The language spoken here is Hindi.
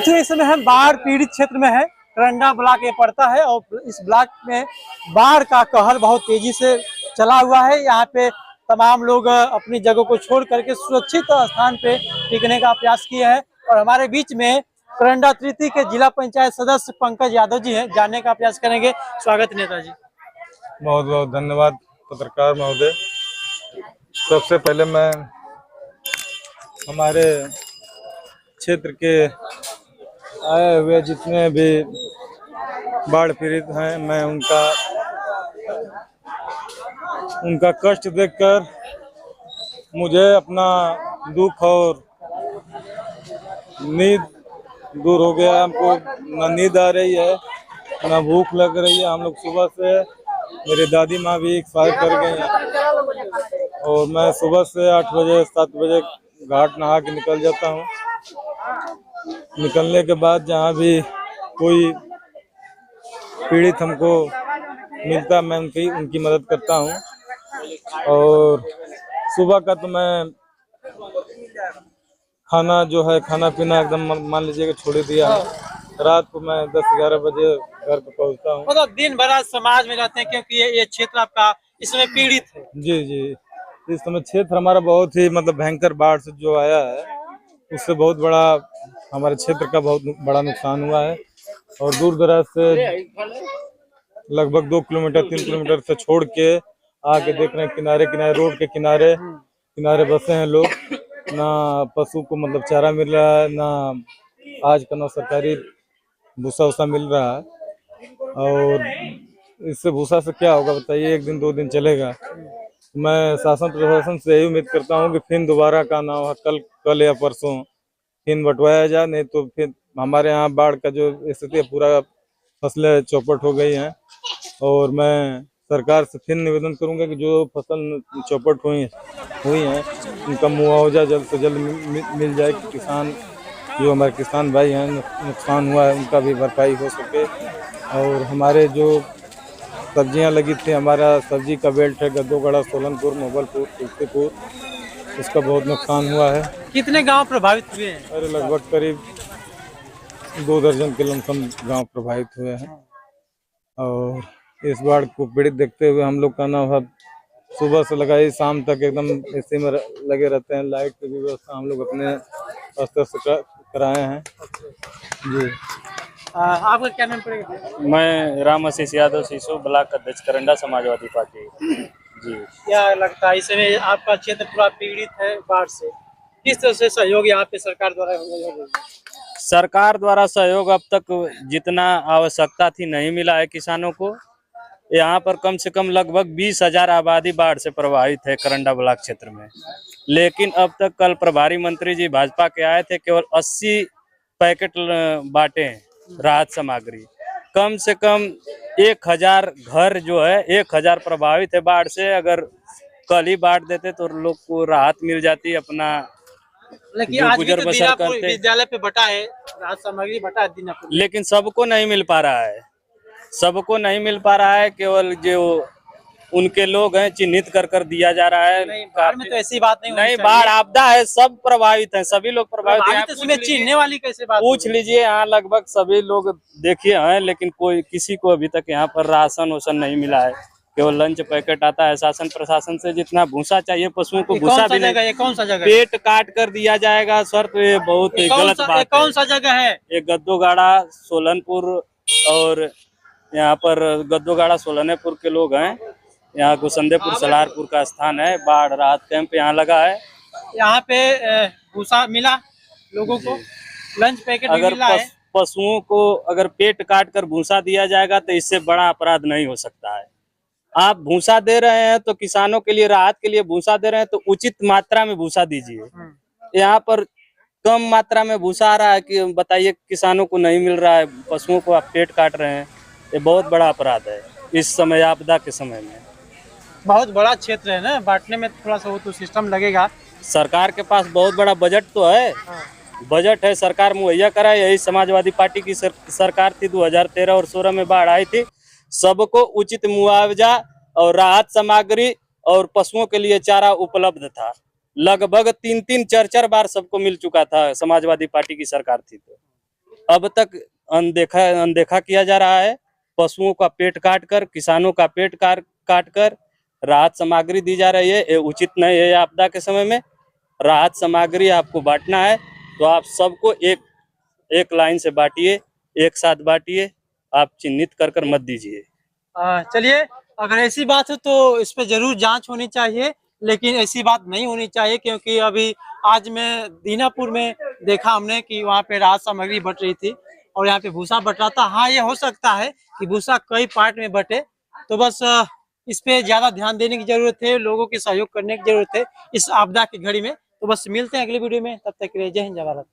साथियों इस समय हम बाढ़ पीड़ित क्षेत्र में है। करंडा ब्लॉक ये पड़ता है और इस ब्लॉक में बाढ़ का कहर बहुत तेजी से चला हुआ है। यहाँ पे तमाम लोग अपनी जगह को छोड़ करके सुरक्षित स्थान पे टिकने का प्रयास किए हैं। और हमारे बीच में करंडा तृतीय के जिला पंचायत सदस्य पंकज यादव जी हैं, जानने का प्रयास करेंगे। स्वागत नेताजी। बहुत बहुत धन्यवाद पत्रकार महोदय। सबसे पहले मैं हमारे क्षेत्र के आए हुए जितने भी बाढ़ पीड़ित हैं, मैं उनका कष्ट देखकर मुझे अपना दुख और नींद दूर हो गया। हमको न नींद आ रही है न भूख लग रही है। हम लोग सुबह से, मेरी दादी माँ भी एक्सपायर कर गई हैं और मैं सुबह से 8 बजे 7 बजे घाट नहा के निकल जाता हूँ। निकलने के बाद जहाँ भी कोई पीड़ित हमको मिलता मैं उनकी मदद करता हूँ। और सुबह का तो मैं खाना जो है खाना पीना एकदम मान लीजिए कि छोड़ दिया है। रात को मैं 10-11 बजे घर पे पहुँचता हूँ। मतलब दिन भर समाज में रहते हैं क्योंकि ये क्षेत्र आपका इसमें पीड़ित है। जी जी, इस समय क्षेत्र हमारा बहुत ही भयंकर बाढ़ से जो आया है उससे बहुत बड़ा हमारे क्षेत्र का बहुत बड़ा नुकसान हुआ है। और दूर दराज से लगभग 2 किलोमीटर 3 किलोमीटर से छोड़ के आके देख रहे हैं किनारे किनारे रोड के किनारे बसे हैं लोग। ना पशु को चारा मिल रहा है, ना आज का ना सरकारी भूसा वूसा मिल रहा है। और इससे भूसा से क्या होगा बताइए, 1 दिन 2 दिन चलेगा। मैं शासन प्रशासन से यही उम्मीद करता हूँ कि फिर दोबारा का ना हो, कल या परसों फिर बंटवाया जाए, नहीं तो फिर हमारे यहाँ बाढ़ का जो स्थिति है पूरा फसलें चौपट हो गई हैं। और मैं सरकार से फिर निवेदन करूंगा कि जो फसल चौपट हुई हैं उनका मुआवजा जल्द से जल्द मिल जाए कि किसान जो हमारे किसान भाई हैं नुकसान हुआ है उनका भी भरपाई हो सके। और हमारे जो सब्जियां लगी थी, हमारा सब्जी का बेल्ट है गद्दोगड़ा, सोलनपुर, मोगलपुर, तुलसीपुर, उसका बहुत नुकसान हुआ है। कितने गांव प्रभावित हुए हैं? अरे लगभग करीब 2 दर्जन के लमसम गांव प्रभावित हुए हैं। और इस बाढ़ को पीड़ित देखते हुए हम लोग का ना सुबह से लगाई शाम तक एकदम इसी में लगे रहते हैं। लाइट की व्यवस्था हम लोग अपने स्तर से कराए हैं। जी, आपका क्या नाम पड़ेगा? मैं राम आशीष यादव सीसो, ब्लॉक अध्यक्ष करंडा समाजवादी पार्टी। जी, क्या लगता है इसमें आपका क्षेत्र पूरा पीड़ित है बाढ़ से, किस तरह से सहयोग यहाँ पे सरकार द्वारा हो रहा है? सरकार द्वारा सहयोग अब तक जितना आवश्यकता थी नहीं मिला है किसानों को। यहाँ पर कम से कम लगभग 20,000 आबादी बाढ़ से प्रभावित है करंडा ब्लॉक क्षेत्र में। लेकिन अब तक कल प्रभारी मंत्री जी भाजपा के आए थे, केवल 80 पैकेट बांटे राहत सामग्री। कम से कम 1000 घर जो है 1000 प्रभावित है बाढ़ से। अगर कल ही बांट देते तो लोग को राहत मिल जाती, अपना लेकिन आज गुजर बसर करते। विद्यालय पे बटा है राहत सामग्री, बटा दीनापुर, लेकिन सबको नहीं मिल पा रहा है। सबको नहीं मिल पा रहा है, केवल जो उनके लोग हैं चिन्हित कर दिया जा रहा है। बाढ़ में तो ऐसी बात नहीं बाढ़ आपदा है, सब प्रभावित हैं, सभी लोग प्रभावित हैं। इसमें चिन्हने वाली कैसे बात? पूछ लीजिए, यहाँ लगभग सभी लोग देखिए हैं, लेकिन किसी को अभी तक यहाँ पर राशन वोशन नहीं मिला है। केवल लंच पैकेट आता है शासन प्रशासन से। जितना भूसा चाहिए पशुओं को भूसा भी नहीं। कौन सा जगह? पेट काट कर दिया जाएगा सर, तो ये बहुत गलत बात है। कौन सा जगह है? ये गद्दोगाड़ा, सोलनपुर, और यहाँ पर गद्दोगाड़ा सोलनपुर के लोग हैं। यहाँ गुसंदेपुर सलारपुर का स्थान है। बाढ़ राहत कैंप यहाँ लगा है। यहाँ पे भूसा मिला लोगों को, लंच पैकेट भी मिला है। पशुओं को अगर पेट काट कर भूसा दिया जाएगा तो इससे बड़ा अपराध नहीं हो सकता है। आप भूसा दे रहे हैं तो किसानों के लिए राहत के लिए भूसा दे रहे हैं तो उचित मात्रा में भूसा दीजिए। यहाँ पर कम मात्रा में भूसा आ रहा है कि बताइए किसानों को नहीं मिल रहा है, पशुओं को आप पेट काट रहे हैं। ये बहुत बड़ा अपराध है इस समय, आपदा के समय में। बहुत बड़ा क्षेत्र है ना, बांटने में थोड़ा सा वो तो सिस्टम लगेगा। सरकार के पास बहुत बड़ा बजट तो है। बजट है, सरकार मुहैया कराए। यही समाजवादी पार्टी की सरकार थी। 2013 और 16 में बाढ़ आई थी। सबको उचित मुआवजा और राहत सामग्री और पशुओं के लिए चारा उपलब्ध था। लगभग 3-4 बार सबको मिल चुका था, समाजवादी पार्टी की सरकार थी तो। अब तक अनदेखा किया जा रहा है। पशुओं का पेट काट कर, किसानों का पेट काट कर राहत सामग्री दी जा रही है। ये उचित नहीं है। आपदा के समय में राहत सामग्री आपको बांटना है तो आप सबको एक लाइन से बांटिए, एक साथ बांटिए। आप चिन्हित कर मत दीजिए। चलिए, अगर ऐसी बात हो तो इस पे जरूर जांच होनी चाहिए, लेकिन ऐसी बात नहीं होनी चाहिए, क्योंकि अभी आज मैं दीनापुर में देखा हमने कि वहाँ पे राहत सामग्री बट रही थी और यहाँ पे भूसा बट रहा था। हाँ, ये हो सकता है कि भूसा कई पार्ट में बटे, तो बस इस पे ज्यादा ध्यान देने की जरूरत है, लोगों के सहयोग करने की जरूरत है इस आपदा की घड़ी में। तो बस मिलते हैं अगली वीडियो में, तब तक के लिए जय हिंद जय भारत।